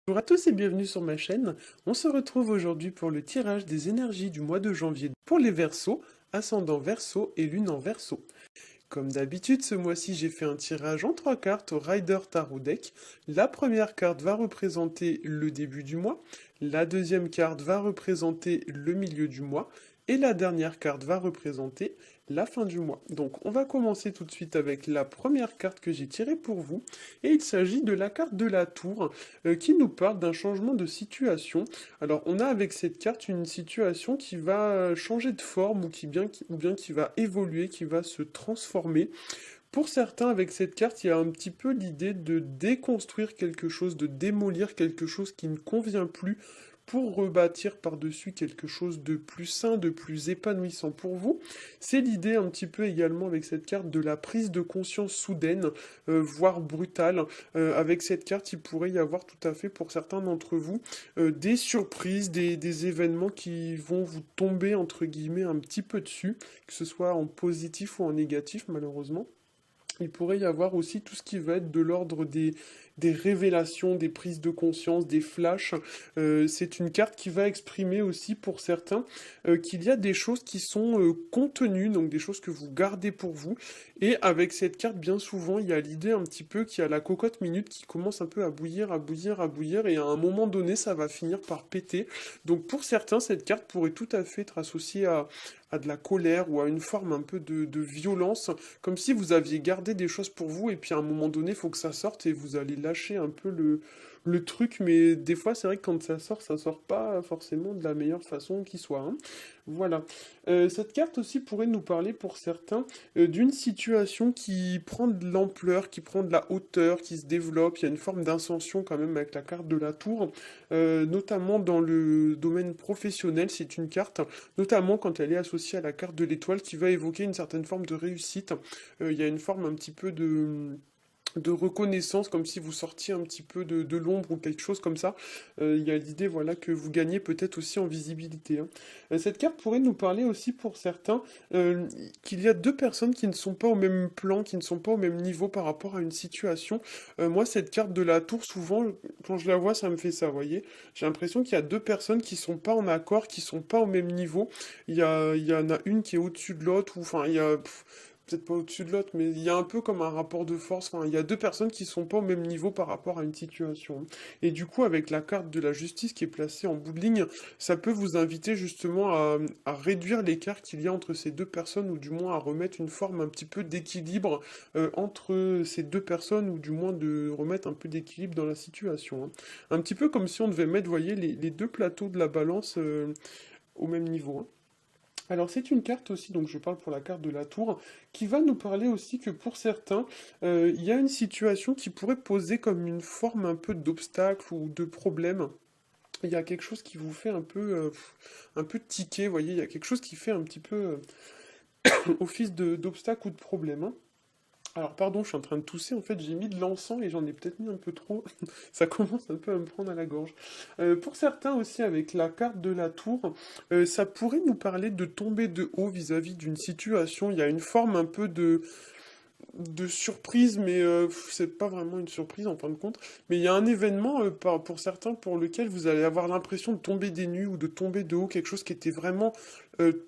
Bonjour à tous et bienvenue sur ma chaîne. On se retrouve aujourd'hui pour le tirage des énergies du mois de janvier pour les Verseaux, ascendant Verseau et lune en Verseau. Comme d'habitude, ce mois-ci, j'ai fait un tirage en 3 cartes au Rider Tarot Deck. La première carte va représenter le début du mois, la deuxième carte va représenter le milieu du mois, et la dernière carte va représenter la fin du mois. Donc on va commencer tout de suite avec la première carte que j'ai tirée pour vous, et il s'agit de la carte de la tour, qui nous parle d'un changement de situation. Alors on a avec cette carte une situation qui va changer de forme ou bien qui va évoluer, qui va se transformer. Pour certains, avec cette carte, il y a un petit peu l'idée de déconstruire quelque chose, de démolir quelque chose qui ne convient plus pour rebâtir par-dessus quelque chose de plus sain, de plus épanouissant pour vous. C'est l'idée un petit peu également avec cette carte de la prise de conscience soudaine, voire brutale. Avec cette carte, il pourrait y avoir tout à fait pour certains d'entre vous des surprises, des événements qui vont vous tomber entre guillemets un petit peu dessus, que ce soit en positif ou en négatif malheureusement. Il pourrait y avoir aussi tout ce qui va être de l'ordre des révélations, des prises de conscience, des flashs. C'est une carte qui va exprimer aussi pour certains qu'il y a des choses qui sont contenues, donc des choses que vous gardez pour vous. Et avec cette carte, bien souvent, il y a l'idée un petit peu qu'il y a la cocotte minute qui commence un peu à bouillir, à bouillir, à bouillir, et à un moment donné, ça va finir par péter. Donc pour certains, cette carte pourrait tout à fait être associée à de la colère ou à une forme un peu de violence, comme si vous aviez gardé des choses pour vous et puis à un moment donné, il faut que ça sorte et vous allez lâcher un peu le truc, mais des fois, c'est vrai que quand ça sort pas forcément de la meilleure façon qui soit, hein. Voilà. Cette carte aussi pourrait nous parler pour certains d'une situation qui prend de l'ampleur, qui prend de la hauteur, qui se développe. Il y a une forme d'incension quand même avec la carte de la tour, notamment dans le domaine professionnel. C'est une carte notamment quand elle est associée à la carte de l'étoile qui va évoquer une certaine forme de réussite. Il y a une forme un petit peu de reconnaissance, comme si vous sortiez un petit peu de l'ombre ou quelque chose comme ça. Il y a l'idée voilà, que vous gagnez peut-être aussi en visibilité, hein. Cette carte pourrait nous parler aussi pour certains qu'il y a deux personnes qui ne sont pas au même plan, qui ne sont pas au même niveau par rapport à une situation. Moi, cette carte de la tour, souvent, quand je la vois, ça me fait ça, vous voyez. J'ai l'impression qu'il y a deux personnes qui sont pas en accord, qui sont pas au même niveau. Il y en a une qui est au-dessus de l'autre, ou enfin, il y a... peut-être pas au-dessus de l'autre, mais il y a un peu comme un rapport de force. Enfin, il y a deux personnes qui sont pas au même niveau par rapport à une situation. Et du coup, avec la carte de la justice qui est placée en bout de ligne, ça peut vous inviter justement à réduire l'écart qu'il y a entre ces deux personnes, ou du moins à remettre une forme un petit peu d'équilibre entre ces deux personnes, ou du moins de remettre un peu d'équilibre dans la situation, hein. Un petit peu comme si on devait mettre, vous voyez, les deux plateaux de la balance au même niveau, hein. Alors c'est une carte aussi, donc je parle pour la carte de la tour, qui va nous parler aussi que pour certains, il y a une situation qui pourrait poser comme une forme un peu d'obstacle ou de problème. Il y a quelque chose qui vous fait un peu tiquer, vous voyez, il y a quelque chose qui fait un petit peu office d'obstacle ou de problème, hein. Alors pardon, je suis en train de tousser, en fait j'ai mis de l'encens et j'en ai peut-être mis un peu trop, ça commence un peu à me prendre à la gorge. Pour certains aussi avec la carte de la tour, ça pourrait nous parler de tomber de haut vis-à-vis d'une situation, il y a une forme un peu de surprise, mais c'est pas vraiment une surprise en fin de compte. Mais il y a un événement pour certains pour lequel vous allez avoir l'impression de tomber des nues ou de tomber de haut, quelque chose qui était vraiment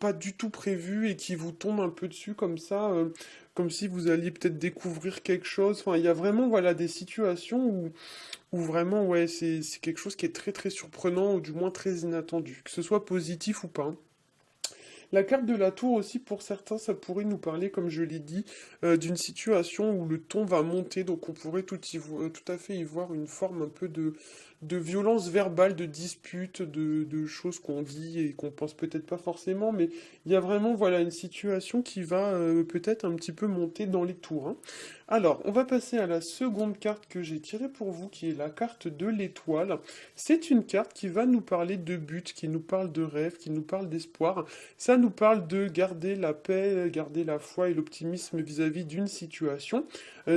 pas du tout prévu et qui vous tombe un peu dessus comme ça, comme si vous alliez peut-être découvrir quelque chose. Enfin, il y a vraiment voilà des situations où vraiment ouais c'est quelque chose qui est très très surprenant ou du moins très inattendu, que ce soit positif ou pas, hein. La carte de la tour aussi, pour certains, ça pourrait nous parler, comme je l'ai dit, d'une situation où le ton va monter, donc on pourrait tout à fait y voir une forme un peu de violence verbale, de dispute, de choses qu'on dit et qu'on pense peut-être pas forcément, mais il y a vraiment voilà une situation qui va peut-être un petit peu monter dans les tours, hein. Alors, on va passer à la seconde carte que j'ai tirée pour vous, qui est la carte de l'étoile. C'est une carte qui va nous parler de but, qui nous parle de rêve, qui nous parle d'espoir. Ça Cela nous parle de garder la paix, garder la foi et l'optimisme vis-à-vis d'une situation.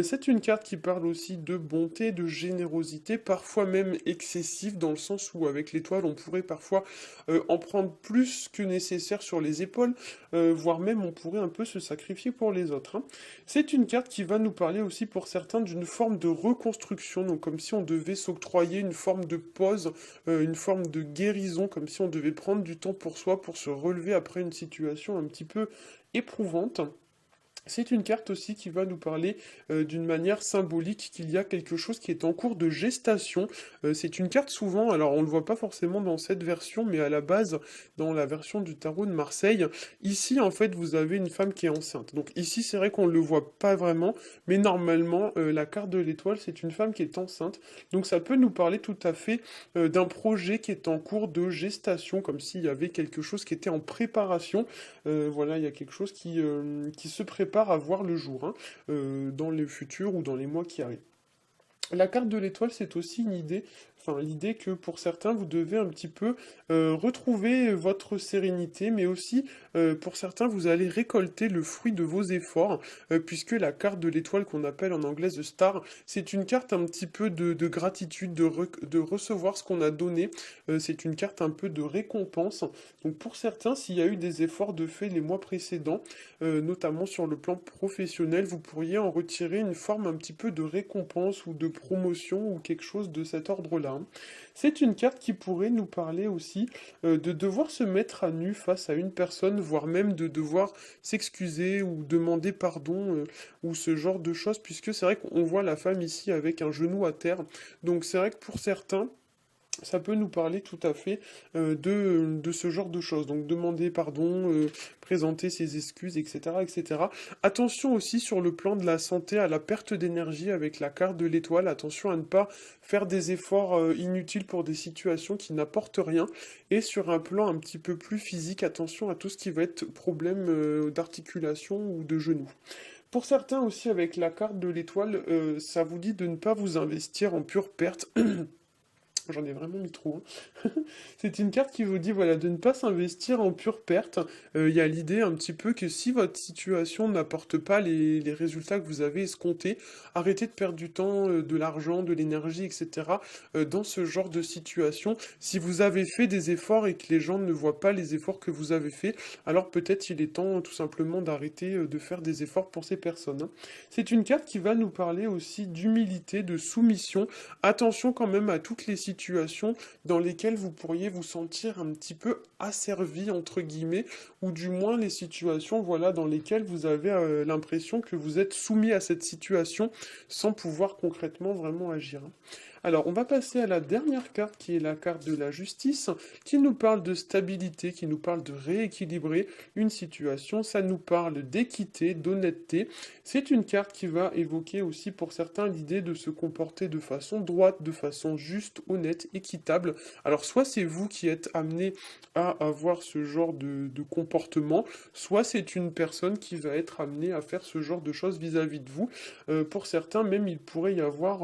C'est une carte qui parle aussi de bonté, de générosité, parfois même excessive, dans le sens où avec l'étoile, on pourrait parfois en prendre plus que nécessaire sur les épaules, voire même on pourrait un peu se sacrifier pour les autres, hein. C'est une carte qui va nous parler aussi pour certains d'une forme de reconstruction, donc comme si on devait s'octroyer une forme de pause, une forme de guérison, comme si on devait prendre du temps pour soi, pour se relever après une situation un petit peu éprouvante. C'est une carte aussi qui va nous parler d'une manière symbolique qu'il y a quelque chose qui est en cours de gestation. C'est une carte souvent, alors on ne le voit pas forcément dans cette version, mais à la base, dans la version du tarot de Marseille, ici en fait vous avez une femme qui est enceinte. Donc ici c'est vrai qu'on ne le voit pas vraiment, mais normalement la carte de l'étoile c'est une femme qui est enceinte. Donc ça peut nous parler tout à fait d'un projet qui est en cours de gestation, comme s'il y avait quelque chose qui était en préparation. Voilà, il y a quelque chose qui se prépare à voir le jour, hein, dans le futur ou dans les mois qui arrivent. La carte de l'étoile, c'est aussi une idée, enfin l'idée que pour certains, vous devez un petit peu retrouver votre sérénité, mais aussi pour certains, vous allez récolter le fruit de vos efforts, puisque la carte de l'étoile qu'on appelle en anglais The Star, c'est une carte un petit peu de gratitude, de recevoir ce qu'on a donné, c'est une carte un peu de récompense. Donc pour certains, s'il y a eu des efforts de fait les mois précédents, notamment sur le plan professionnel, vous pourriez en retirer une forme un petit peu de récompense ou de promotion ou quelque chose de cet ordre-là, hein. C'est une carte qui pourrait nous parler aussi de devoir se mettre à nu face à une personne, voire même de devoir s'excuser ou demander pardon ou ce genre de choses, puisque c'est vrai qu'on voit la femme ici avec un genou à terre. Donc c'est vrai que pour certains, ça peut nous parler tout à fait de ce genre de choses. Donc demander pardon, présenter ses excuses, etc., etc. Attention aussi sur le plan de la santé à la perte d'énergie avec la carte de l'étoile. Attention à ne pas faire des efforts inutiles pour des situations qui n'apportent rien. Et sur un plan un petit peu plus physique, attention à tout ce qui va être problème d'articulation ou de genou. Pour certains aussi avec la carte de l'étoile, ça vous dit de ne pas vous investir en pure perte. J'en ai vraiment mis trop, hein. C'est une carte qui vous dit voilà, de ne pas s'investir en pure perte. Il y a l'idée un petit peu que si votre situation n'apporte pas les résultats que vous avez escomptés, arrêtez de perdre du temps, de l'argent, de l'énergie, etc. Dans ce genre de situation. Si vous avez fait des efforts et que les gens ne voient pas les efforts que vous avez faits, alors peut-être il est temps tout simplement d'arrêter de faire des efforts pour ces personnes, hein. C'est une carte qui va nous parler aussi d'humilité, de soumission. Attention quand même à toutes les situations dans lesquelles vous pourriez vous sentir un petit peu asservi entre guillemets, ou du moins les situations voilà dans lesquelles vous avez l'impression que vous êtes soumis à cette situation sans pouvoir concrètement vraiment agir, hein. Alors, on va passer à la dernière carte qui est la carte de la justice, qui nous parle de stabilité, qui nous parle de rééquilibrer une situation, ça nous parle d'équité, d'honnêteté. C'est une carte qui va évoquer aussi pour certains l'idée de se comporter de façon droite, de façon juste, honnête, équitable. Alors, soit c'est vous qui êtes amené à avoir ce genre de comportement, soit c'est une personne qui va être amenée à faire ce genre de choses vis-à-vis de vous. Pour certains, même, il pourrait y avoir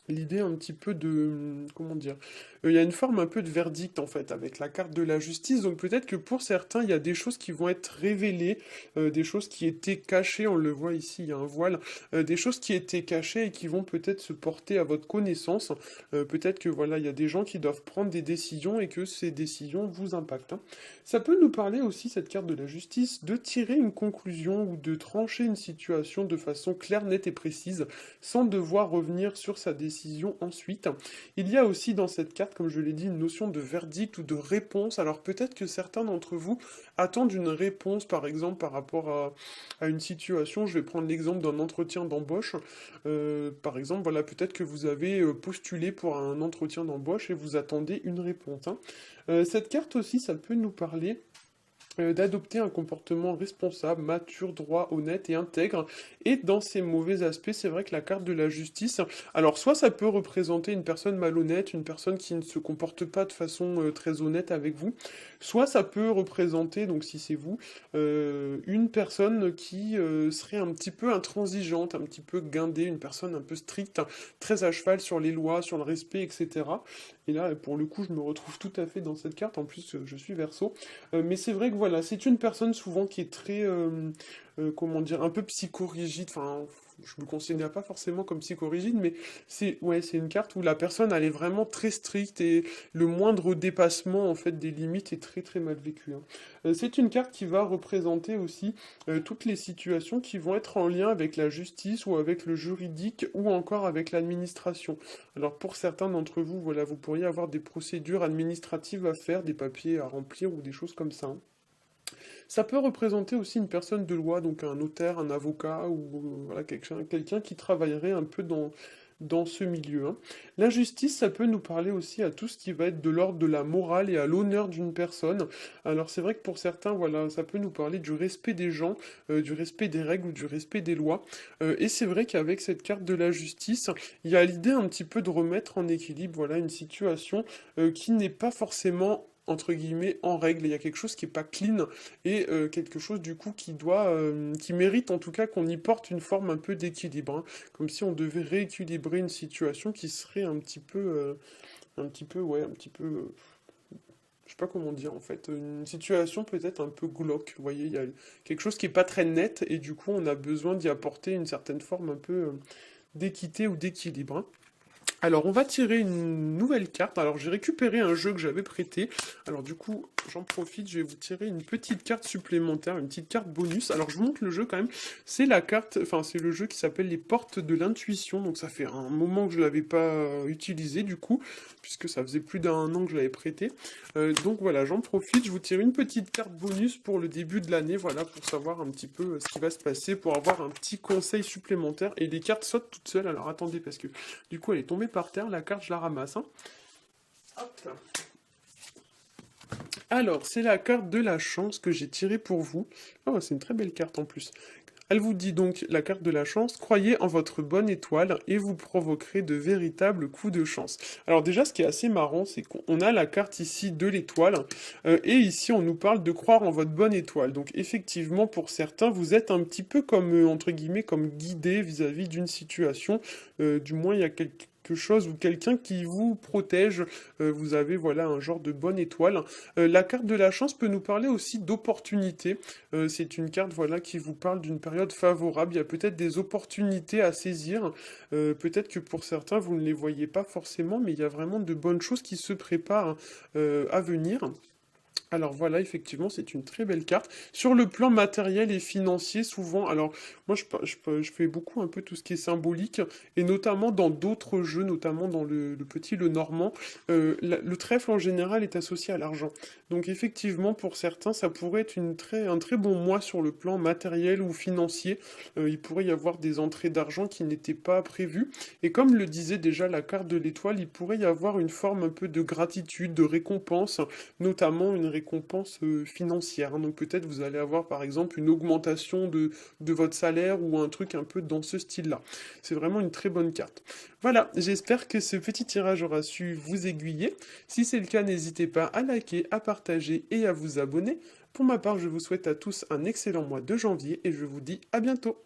l'idée un petit peu de, comment dire, il y a une forme un peu de verdict en fait avec la carte de la justice, donc peut-être que pour certains il y a des choses qui vont être révélées, des choses qui étaient cachées, on le voit ici, il y a un voile, des choses qui étaient cachées et qui vont peut-être se porter à votre connaissance. Peut-être que voilà, il y a des gens qui doivent prendre des décisions et que ces décisions vous impactent, hein. Ça peut nous parler aussi, cette carte de la justice, de tirer une conclusion ou de trancher une situation de façon claire, nette et précise, sans devoir revenir sur sa décision ensuite. Il y a aussi dans cette carte, comme je l'ai dit, une notion de verdict ou de réponse. Alors peut-être que certains d'entre vous attendent une réponse, par exemple, par rapport à une situation. Je vais prendre l'exemple d'un entretien d'embauche. Par exemple, voilà, peut-être que vous avez postulé pour un entretien d'embauche et vous attendez une réponse, hein. Cette carte aussi, ça peut nous parler d'adopter un comportement responsable, mature, droit, honnête et intègre. Et dans ces mauvais aspects, c'est vrai que la carte de la justice, alors soit ça peut représenter une personne malhonnête, une personne qui ne se comporte pas de façon très honnête avec vous, soit ça peut représenter, donc si c'est vous, une personne qui serait un petit peu intransigeante, un petit peu guindée, une personne un peu stricte, très à cheval sur les lois, sur le respect, etc. Et là, pour le coup, je me retrouve tout à fait dans cette carte, en plus je suis Verseau. Mais c'est vrai que voilà, c'est une personne souvent qui est très, comment dire, un peu psychorigide. Enfin, je me considère pas forcément comme psychorigide, mais c'est ouais, c'est une carte où la personne elle est vraiment très stricte et le moindre dépassement en fait des limites est très très mal vécu, hein. C'est une carte qui va représenter aussi toutes les situations qui vont être en lien avec la justice ou avec le juridique ou encore avec l'administration. Alors pour certains d'entre vous, voilà, vous pourriez avoir des procédures administratives à faire, des papiers à remplir ou des choses comme ça, hein. Ça peut représenter aussi une personne de loi, donc un notaire, un avocat ou voilà, quelqu'un qui travaillerait un peu dans ce milieu, hein. L'injustice, ça peut nous parler aussi à tout ce qui va être de l'ordre de la morale et à l'honneur d'une personne. Alors c'est vrai que pour certains, voilà, ça peut nous parler du respect des gens, du respect des règles ou du respect des lois. Et c'est vrai qu'avec cette carte de la justice, il y a l'idée un petit peu de remettre en équilibre, voilà, une situation qui n'est pas forcément entre guillemets en règle. Il y a quelque chose qui est pas clean et quelque chose du coup qui mérite en tout cas qu'on y porte une forme un peu d'équilibre, hein. Comme si on devait rééquilibrer une situation qui serait un petit peu, ouais, un petit peu, je sais pas comment dire en fait, une situation peut-être un peu glauque. Vous voyez, il y a quelque chose qui est pas très net et du coup on a besoin d'y apporter une certaine forme un peu d'équité ou d'équilibre, hein. Alors, on va tirer une nouvelle carte. Alors, j'ai récupéré un jeu que j'avais prêté. Alors, du coup, j'en profite, je vais vous tirer une petite carte supplémentaire, une petite carte bonus. Alors, je vous montre le jeu quand même. C'est la carte, enfin, c'est le jeu qui s'appelle les portes de l'intuition. Donc, ça fait un moment que je l'avais pas utilisé, du coup, puisque ça faisait plus d'un an que je l'avais prêté. Donc, voilà, j'en profite. Je vous tire une petite carte bonus pour le début de l'année, voilà, pour savoir un petit peu ce qui va se passer, pour avoir un petit conseil supplémentaire. Et les cartes sautent toutes seules. Alors, attendez, parce que du coup, elle est tombée par terre, la carte, je la ramasse, hein. Hop. Alors, c'est la carte de la chance que j'ai tirée pour vous. Oh, c'est une très belle carte en plus. Elle vous dit donc, la carte de la chance, croyez en votre bonne étoile et vous provoquerez de véritables coups de chance. Alors déjà, ce qui est assez marrant, c'est qu'on a la carte ici de l'étoile, et ici on nous parle de croire en votre bonne étoile. Donc effectivement, pour certains, vous êtes un petit peu comme, entre guillemets, comme guidé vis-à-vis d'une situation. Du moins, il y a quelque chose ou quelqu'un qui vous protège, vous avez voilà un genre de bonne étoile. La carte de la chance peut nous parler aussi d'opportunités. C'est une carte voilà qui vous parle d'une période favorable. Il y a peut-être des opportunités à saisir. Peut-être que pour certains vous ne les voyez pas forcément, mais il y a vraiment de bonnes choses qui se préparent à venir. Alors voilà, effectivement, c'est une très belle carte. Sur le plan matériel et financier, souvent, alors moi je fais beaucoup un peu tout ce qui est symbolique, et notamment dans d'autres jeux, notamment dans le petit Le Normand, le trèfle en général est associé à l'argent. Donc effectivement, pour certains, ça pourrait être un très bon mois sur le plan matériel ou financier. Il pourrait y avoir des entrées d'argent qui n'étaient pas prévues. Et comme le disait déjà la carte de l'étoile, il pourrait y avoir une forme un peu de gratitude, de récompense, notamment une récompense financière, hein. Donc peut-être vous allez avoir par exemple une augmentation de votre salaire ou un truc un peu dans ce style-là. C'est vraiment une très bonne carte. Voilà, j'espère que ce petit tirage aura su vous aiguiller. Si c'est le cas, n'hésitez pas à liker, à partager et à vous abonner. Pour ma part, je vous souhaite à tous un excellent mois de janvier et je vous dis à bientôt.